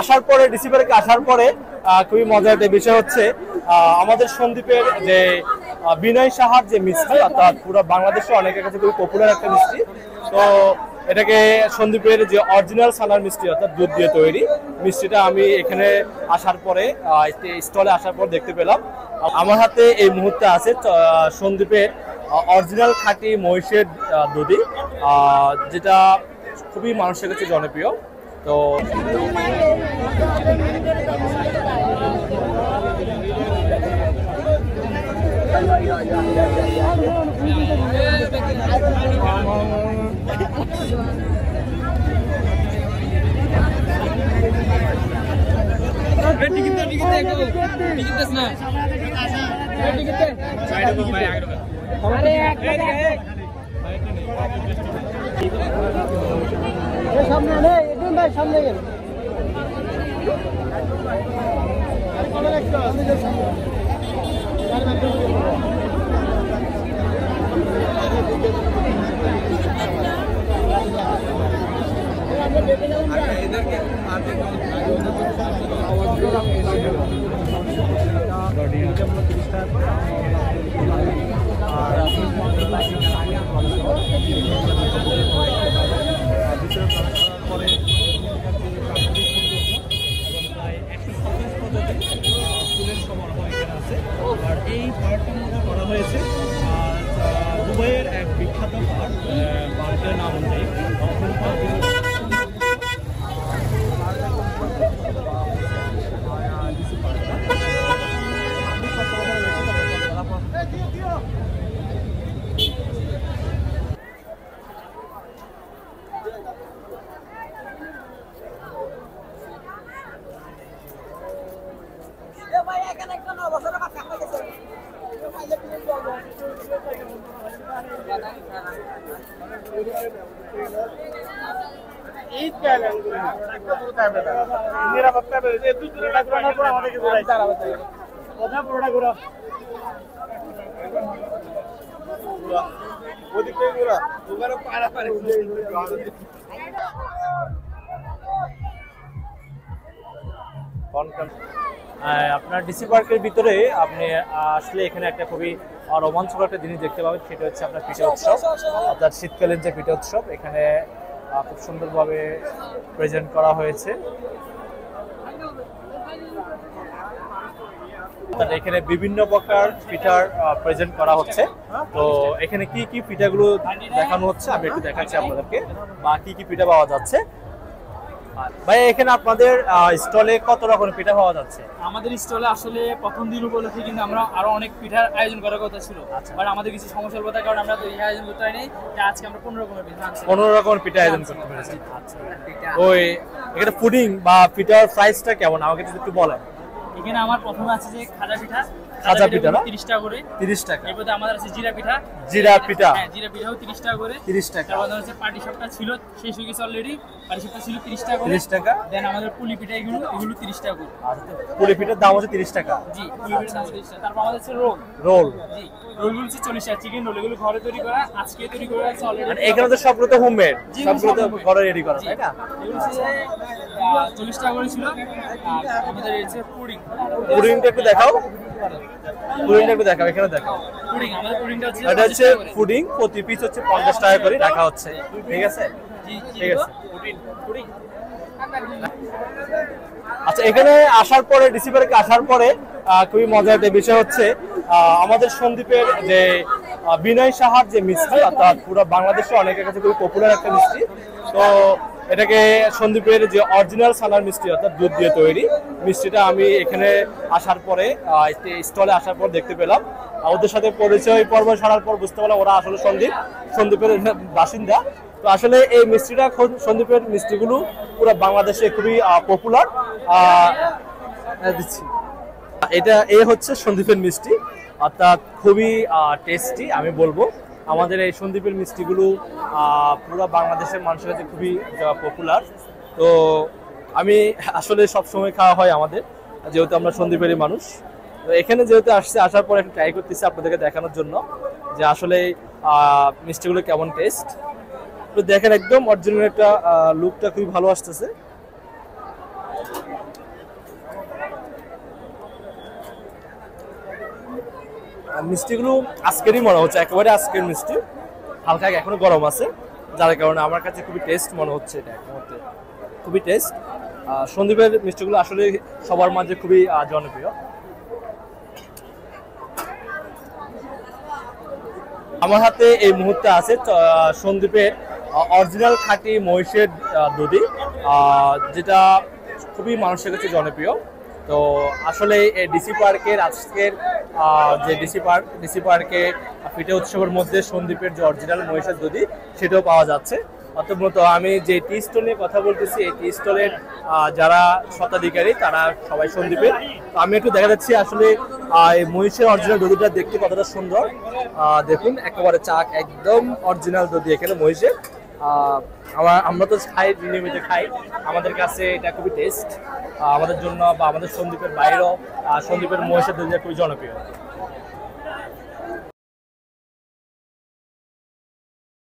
আসার পরে ডিসি পার্কে আসার পরে খুবই মজার একটা বিষয় হচ্ছে আমাদের সন্দ্বীপের যে বিনয় সাহার যে মিষ্টি, অর্থাৎ পুরো বাংলাদেশে অনেকের কাছে খুবই পপুলার একটা মিষ্টি। তো এটাকে সন্দ্বীপের যে অরিজিনাল সানার মিষ্টি, অর্থাৎ দুধ দিয়ে তৈরি মিষ্টিটা আমি এখানে আসার পরে স্টলে আসার পর দেখতে পেলাম। আমার হাতে এই মুহূর্তে আছে সন্দ্বীপের অরিজিনাল খাঁটি মহিষের দধি, যেটা খুবই মানুষের কাছে জনপ্রিয়। তো সামনে এই পার্কটার মধ্যে করা হয়েছে দুবাইয়ের এক বিখ্যাত পার্কের নাম অনুযায়ী। আপনার ডিসি পার্কের ভিতরে আপনি আসলে এখানে একটা খুবই রোমাঞ্চকর একটা জিনিস দেখতে পাবেন, সেটা হচ্ছে আপনার পিঠা উৎসব, অর্থাৎ শীতকালীন যে পিঠা উৎসব এখানে খুব সুন্দরভাবে প্রেজেন্ট করা হয়েছে। এখানে বিভিন্ন প্রকার পিঠার প্রেজেন্ট করা হচ্ছে। তো এখানে কি কি পিঠাগুলো দেখানো হচ্ছে আমি একটু দেখাচ্ছি আপনাদেরকে, বা কি কি পিঠা পাওয়া যাচ্ছে। ভাই এখানে আপনাদের স্টলে কত রকমের পিঠা পাওয়া যাচ্ছে? আমাদের স্টলে আসলে প্রথম দিন উপলক্ষে কিন্তু আমরা আরো অনেক পিঠার আয়োজন করার কথা ছিল, বাট আমাদের কিছু সমস্যার কথা কারণে আমরা তো এই আয়োজন করতে পারিনি। আজকে আমরা 15 রকমের পিঠা আনছি। 15 রকমের পিঠা আয়োজন করতে পেরেছি। আচ্ছা, ওই এখানে পুডিং বা পিঠার প্রাইসটা কেমন আমাকে একটু বলেন। এখানে আমার প্রথমে আছে যে খাজা পিঠা, খাজা পিঠা 30 টাকা করে। 30 টাকা। এরপরে আমাদের আছে জিরা পিঠা। জিরা পিঠা, হ্যাঁ জিরা পিঠাও 30 টাকা করে। 30 টাকা। তারপর হচ্ছে পাটি সাপটা ছিল, শেষ হয়ে গেছে অলরেডি। পাটি সাপটা ছিল 30 টাকা করে। 30 টাকা। দেন আমাদের পুলি পিঠা এগুলো 30 টাকা করে। আর পুলি পিঠার দাম হচ্ছে 30 টাকা। জি, পুলি পিঠার দাম 30 টাকা। তারপর আমাদের আছে রোল। রোল, জি, রোলগুলো হচ্ছে 40 টাকা। চিকেন রোল এগুলো ঘরে তৈরি করা, আজকে তৈরি করা আছে অলরেডি। আর এখানে তো সবগুলো তো হোমমেড, সবগুলো তো ঘরে রেডি করা, তাই না? এগুলো হচ্ছে 40 টাকা করে ছিল। আর আমাদের হচ্ছে পুডিং। পুডিংটা একটু দেখাও, পুডিংটা একটু দেখাও, এখানে দেখাও। পুডিং আমাদের পুডিংটা হচ্ছে এটা হচ্ছে পুডিং, প্রতি পিস হচ্ছে 50 টাকা করে রাখা হচ্ছে। ঠিক আছে, ঠিক আছে। পুডিং। আচ্ছা, এখানে আসার পরে ডিসি পার্কে আসার পরে খুবই মজার একটা বিষয় হচ্ছে আমাদের সন্দ্বীপের যে বিনয় সাহার যে মিষ্টি, অর্থাৎ পুরো বাংলাদেশে অনেকের কাছে খুবই পপুলার একটা মিষ্টি। তো এটাকে সন্দ্বীপের যে অরিজিনাল সানার মিষ্টি, অর্থাৎ দুধ দিয়ে তৈরি মিষ্টিটা আমি এখানে আসার পরে স্টলে আসার পর দেখতে পেলাম। ওদের সাথে পরিচয় পর্ব সারার পর বুঝতে পারলাম ওরা আসলে সন্দ্বীপের বাসিন্দা। তো আসলে এই মিষ্টিটা, সন্দ্বীপের মিষ্টিগুলো পুরো বাংলাদেশে খুবই পপুলার। দিচ্ছি এটা হচ্ছে সন্দ্বীপের মিষ্টি, অর্থাৎ খুবই টেস্টি আমি বলবো। আমাদের এই সন্দ্বীপের মিষ্টিগুলো পুরো বাংলাদেশের মানুষের কাছে খুবই পপুলার। তো আমি আসলে সবসময় খাওয়া হয় আমাদের, যেহেতু আমরা সন্দ্বীপেরই মানুষ। তো এখানে যেহেতু আসার পর একটু ট্রাই করতেছি আপনাদেরকে দেখানোর জন্য যে আসলে মিষ্টিগুলো কেমন টেস্ট। তো দেখেন একদম অরিজিনাল একটা লুকটা খুবই ভালো আসতেছে। মিষ্টিগুলো আজকেরই মনে হচ্ছে, একেবারে আজকের মিষ্টি, হালকা এখনো গরম আছে, যার কারণে আমার কাছে খুবই টেস্ট মনে হচ্ছে। এটা এক মুহূর্তে খুবই টেস্ট। সন্দীপের মিষ্টিগুলো আসলে সবার মাঝে খুবই জনপ্রিয়। আমার হাতে এই মুহূর্তে আছে সন্দীপের অরিজিনাল খাঁটি মহিষের দধি, যেটা খুবই মানুষের কাছে জনপ্রিয়। তো আসলে এই ডিসি পার্কের আজকের যে ডিসি পার্কে পিঠে উৎসবের মধ্যে সন্দীপের যে অরিজিনাল মহিষের দধি সেটাও পাওয়া যাচ্ছে। অর্থাৎ আমি যে টি স্টল নিয়ে কথা বলতেছি, এই টি স্টলের যারা স্বত্বাধিকারী তারা সবাই সন্দীপের। তো আমি একটু দেখা যাচ্ছি আসলে এই মহিষের অরিজিনাল দধিটা দেখতে কতটা সুন্দর। দেখুন একেবারে চাক, একদম অরিজিনাল দধি এখানে মহিষের। আমরা তো খাই, নিয়মিত খাই, আমাদের কাছে এটা খুবই টেস্ট। আমাদের জন্য বা আমাদের সন্দীপের বাইরেও সন্দীপের মহিষের দধিটা খুবই জনপ্রিয়।